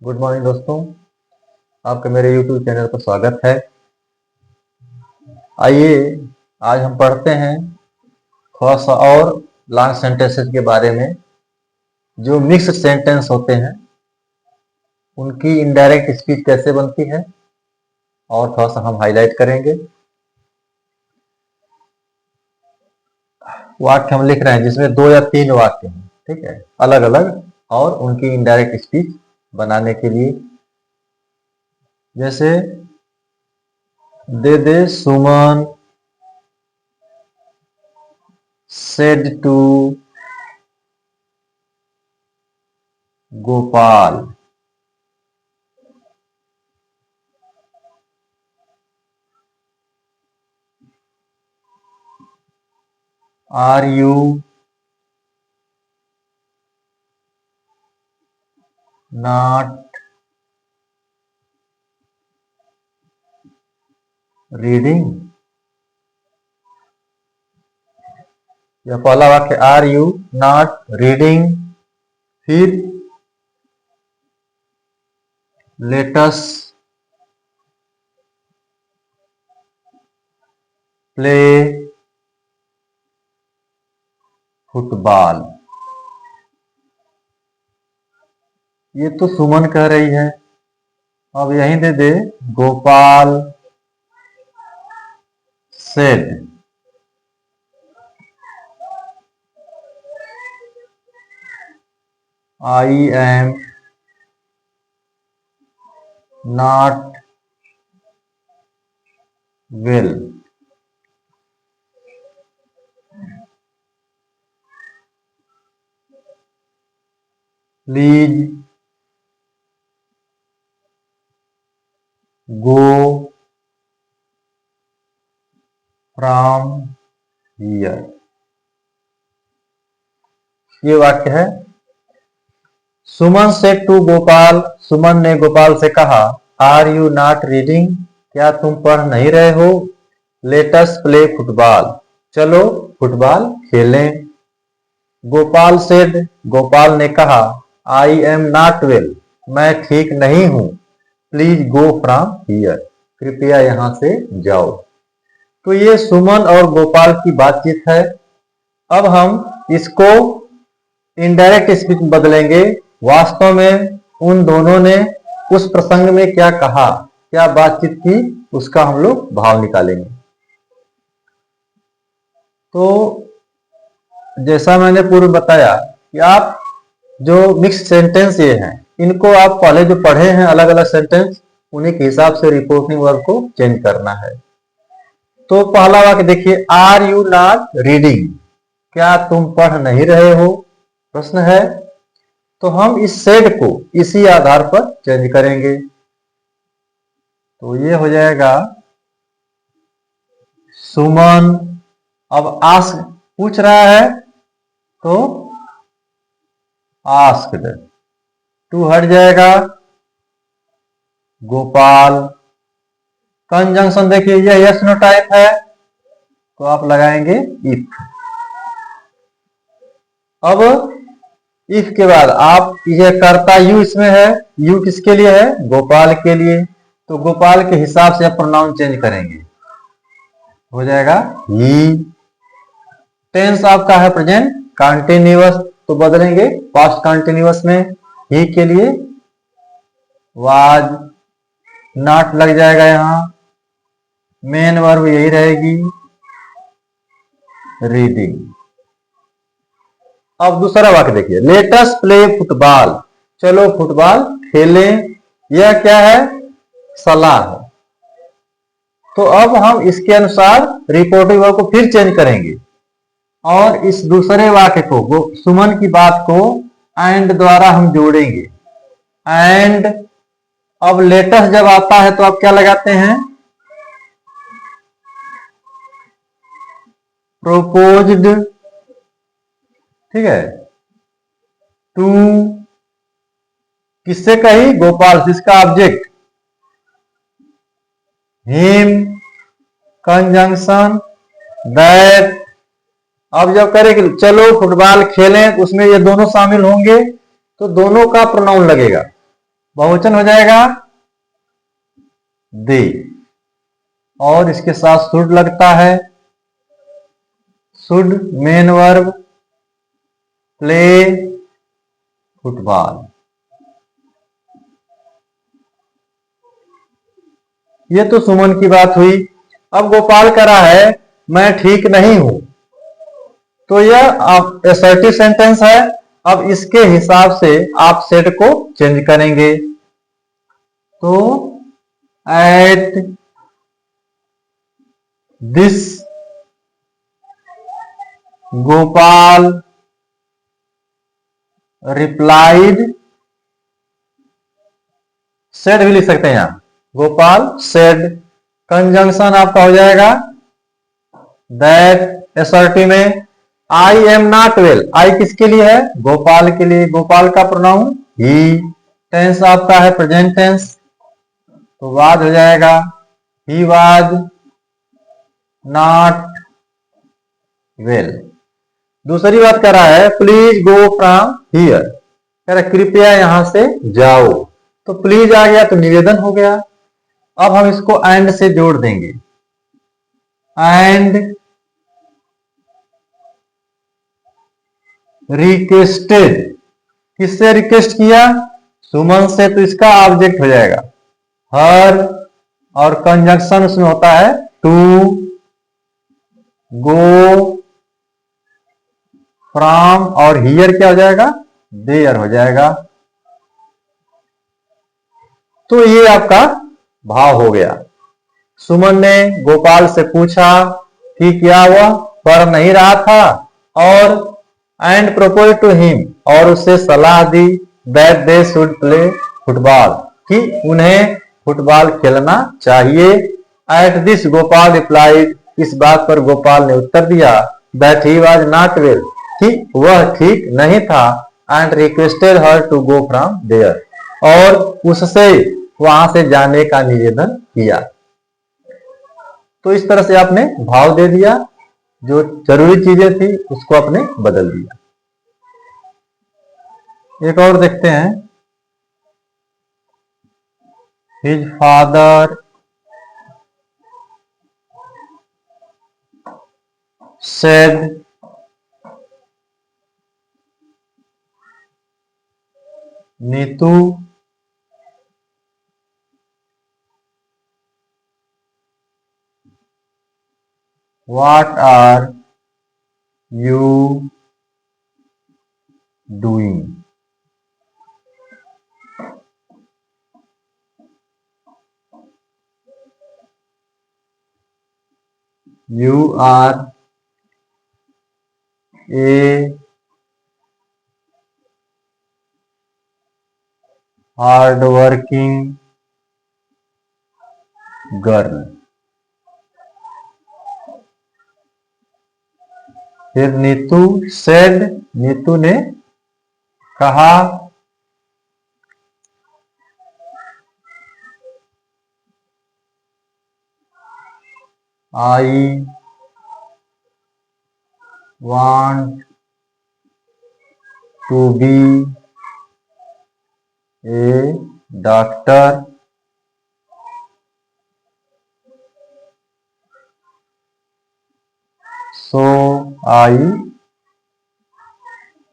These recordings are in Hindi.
गुड मॉर्निंग दोस्तों, आपका मेरे YouTube चैनल पर स्वागत है। आइए आज हम पढ़ते हैं थोड़ा सा और लॉन्ग सेंटेंसेस के बारे में। जो मिक्स्ड सेंटेंस होते हैं उनकी इनडायरेक्ट स्पीच कैसे बनती है और थोड़ा सा हम हाईलाइट करेंगे। वाक्य हम लिख रहे हैं जिसमें 2 या 3 वाक्य हैं, ठीक है, अलग अलग, और उनकी इनडायरेक्ट स्पीच बनाने के लिए। जैसे दे सुमन said to Gopal. Are you not reading? यह पहला वाक्य आर यू नॉट रीडिंग। फिर लेटस प्ले फुटबॉल। ये तो सुमन कह रही है, अब यहीं दे Gopal said I am not well. Please go from here. ये वाक्य है सुमन सेड टू गोपाल। सुमन ने गोपाल से कहा आर यू नॉट रीडिंग, क्या तुम पढ़ नहीं रहे हो। लेटस प्ले फुटबॉल, चलो फुटबॉल खेलें। गोपाल सेड, गोपाल ने कहा आई एम नॉट वेल, मैं ठीक नहीं हूं। प्लीज गो फ्रॉम हियर, कृपया यहां से जाओ। तो ये सुमन और गोपाल की बातचीत है। अब हम इसको इनडायरेक्ट स्पीच में बदलेंगे। वास्तव में उन दोनों ने उस प्रसंग में क्या कहा, क्या बातचीत की, उसका हम लोग भाव निकालेंगे। तो जैसा मैंने पूर्व बताया कि आप जो मिक्स सेंटेंस ये हैं, इनको आप पहले जो पढ़े हैं अलग अलग सेंटेंस, उन्हीं के हिसाब से रिपोर्टिंग वर्ब को चेंज करना है। तो पहला वाक्य देखिए, आर यू नॉट रीडिंग, क्या तुम पढ़ नहीं रहे हो, प्रश्न है। तो हम इस सेड को इसी आधार पर चेंज करेंगे। तो ये हो जाएगा सुमन। अब आस्क पूछ रहा है तो आस्क्ड, टू हट जाएगा गोपाल। कंजंक्शन देखिए, यह यस नो टाइप है तो आप लगाएंगे इफ। अब इफ के बाद आप ये कर्ता यू इसमें है, यू किसके लिए है, गोपाल के लिए। तो गोपाल के हिसाब से आप प्रोनाउन चेंज करेंगे, हो जाएगा ही। टेंस आपका है प्रेजेंट कंटीन्यूअस, तो बदलेंगे पास्ट कंटीन्यूअस में। ही के लिए वाज, नॉट लग जाएगा यहां। मेन वर्ब यही रहेगी रीडिंग। अब दूसरा वाक्य देखिए, लेटस प्ले फुटबॉल, चलो फुटबॉल खेलें। यह क्या है, सलाह है। तो अब हम इसके अनुसार रिपोर्टिंग वर्ब को फिर चेंज करेंगे और इस दूसरे वाक्य को, सुमन की बात को एंड द्वारा हम जोड़ेंगे। एंड अब लेटस जब आता है तो आप क्या लगाते हैं, प्रोपोज्ड, ठीक है। टू किससे कही, गोपाल, जिसका ऑब्जेक्ट हिम। Conjunction that. अब जब करेंगे चलो फुटबॉल खेलें, उसमें ये दोनों शामिल होंगे तो दोनों का प्रोनाउन लगेगा। बहुवचन हो जाएगा दे, और इसके साथ शुड लगता है, should main verb, play football. ये तो सुमन की बात हुई। अब गोपाल कह रहा है मैं ठीक नहीं हूं, तो यह असर्टिव सेंटेंस है। अब इसके हिसाब से आप सेड को चेंज करेंगे। तो at this Gopal replied, said भी लिख सकते हैं यहां, गोपाल सेड। कंजंक्शन आपका हो जाएगा दैट असर्टिव में आई एम नॉट वेल। आई किसके लिए है? गोपाल के लिए। गोपाल का प्रोनाउन ही। टेंस आपका है प्रेजेंट टेंस, तो वाज हो जाएगा ही वाज नॉट वेल। दूसरी बात कर रहा है प्लीज गो फ्रॉम हियर, कह रहा कृपया यहां से जाओ। तो प्लीज आ गया तो निवेदन हो गया। अब हम इसको एंड से जोड़ देंगे। एंड रिक्वेस्टेड, किससे रिक्वेस्ट किया? सुमन से, तो इसका ऑब्जेक्ट हो जाएगा हर, और कंजंक्शन उसमें होता है टू, गो फ्रॉम, और हियर क्या हो जाएगा? देयर हो जाएगा। तो ये आपका भाव हो गया। सुमन ने गोपाल से पूछा कि क्या वह पढ़ नहीं रहा था, और एंड प्रपोज टू हिम, और उसे सलाह दी that they should play football, कि उन्हें फुटबॉल खेलना चाहिए। एट दिस गोपाल रिप्लाइड, इस बात पर गोपाल ने उत्तर दिया that he was not well, कि वह ठीक नहीं था। And requested her to go from there, और उससे वहां से जाने का निवेदन किया। तो इस तरह से आपने भाव दे दिया, जो जरूरी चीजें थी उसको आपने बदल दिया। एक और देखते हैं। His father said Neetu what are you doing? You are a hardworking girl. फिर नीतू सेड, नीतू ने कहा I want to be a doctor, so I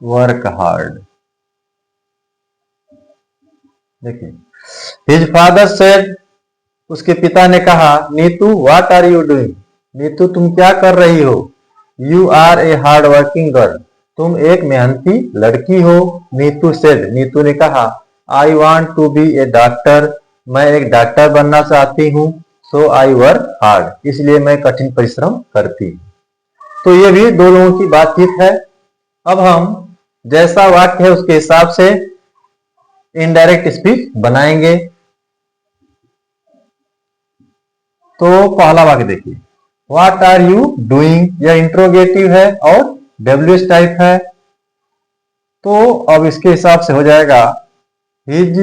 work hard. देखिए, हिज फादर सेड, उसके पिता ने कहा Neetu what are you doing, Neetu तुम क्या कर रही हो? You are a hard working girl, तुम एक मेहनती लड़की हो। नीतू सेड, नीतू ने कहा I want to be a doctor, मैं एक डॉक्टर बनना चाहती हूँ। सो आई वर्क हार्ड, इसलिए मैं कठिन परिश्रम करती हूँ। तो ये भी दो लोगों की बातचीत है। अब हम जैसा वाक्य है उसके हिसाब से इनडायरेक्ट स्पीच बनाएंगे। तो पहला वाक्य देखिए, व्हाट आर यू डूइंग, यह इंट्रोगेटिव है और डब्ल्यूएच टाइप है। तो अब इसके हिसाब से हो जाएगा हिज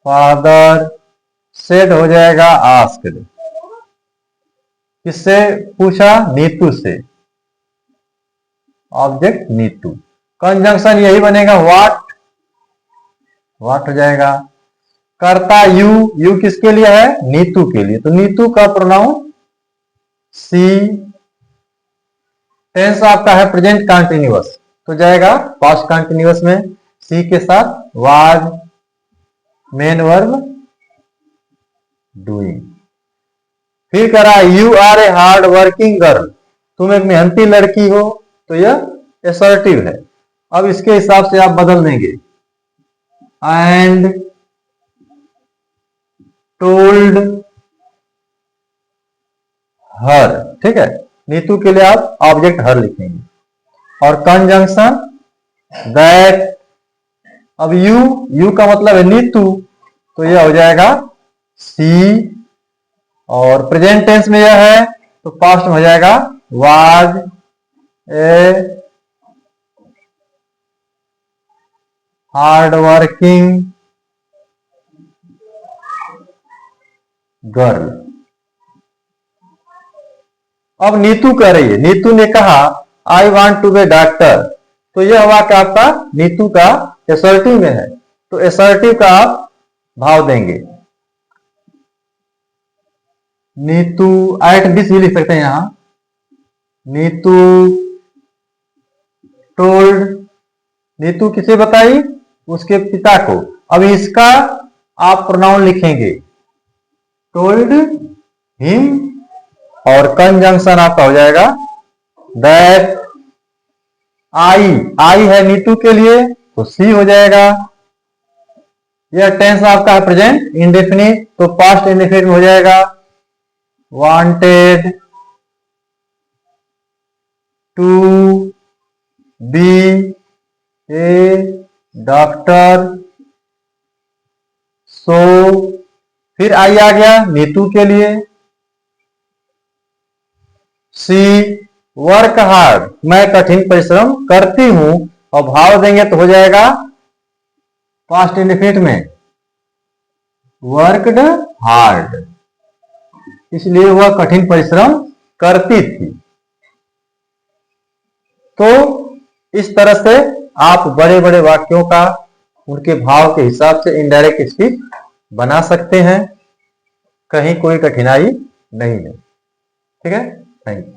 फादर सेड, हो जाएगा आस्क्ड, किससे पूछा? नीतू से, ऑब्जेक्ट नीतू। कंजंक्शन यही बनेगा व्हाट व्हाट हो जाएगा। कर्ता यू, यू किसके लिए है, नीतू के लिए, तो नीतू का प्रोनाउन सी। टेंस आपका है प्रेजेंट कंटिन्यूअस, तो जाएगा पास्ट कंटिन्यूअस में सी के साथ वाज, मेन वर्ब डूइंग। फिर कह रहा है you are a hard working girl, तुम एक मेहनती लड़की हो, तो यह असर्टिव है। अब इसके हिसाब से आप बदल देंगे, एंड टोल्ड हर, ठीक है। नीतू के लिए आप ऑब्जेक्ट हर लिखेंगे, और कंजंक्शन दैट। अब यू का मतलब है नीतू, तो यह हो जाएगा सी, और प्रेजेंट टेंस में यह है तो पास्ट में हो जाएगा was a hard working girl. अब नीतू कह रही है, नीतू ने कहा I want to be doctor, तो यह वाक्य आपका नीतू का असर्टिव में है, तो असर्टिव का आप भाव देंगे। नीतू एट दिस भी लिख सकते हैं यहां, नीतू टोल्ड, नीतू किसे बताई, उसके पिता को। अब इसका आप प्रोनाउन लिखेंगे टोल्ड हिम, और कंजंक्शन आपका हो जाएगा दैट। आई है नीतू के लिए, तो सी हो जाएगा। यह टेंस आपका है प्रेजेंट इंडेफिनिट, तो पास्ट इंडेफिनिट में हो जाएगा wanted to be a doctor, so फिर आई आ गया नीतू के लिए। सी वर्क हार्ड, मैं कठिन परिश्रम करती हूं, और भाव देंगे तो हो जाएगा पास्ट इंडेफिनिट में वर्कड हार्ड, इसलिए वह कठिन परिश्रम करती थी। तो इस तरह से आप बड़े बड़े वाक्यों का उनके भाव के हिसाब से इनडायरेक्ट स्पीच बना सकते हैं, कहीं कोई कठिनाई नहीं है। ठीक है, थैंक यू।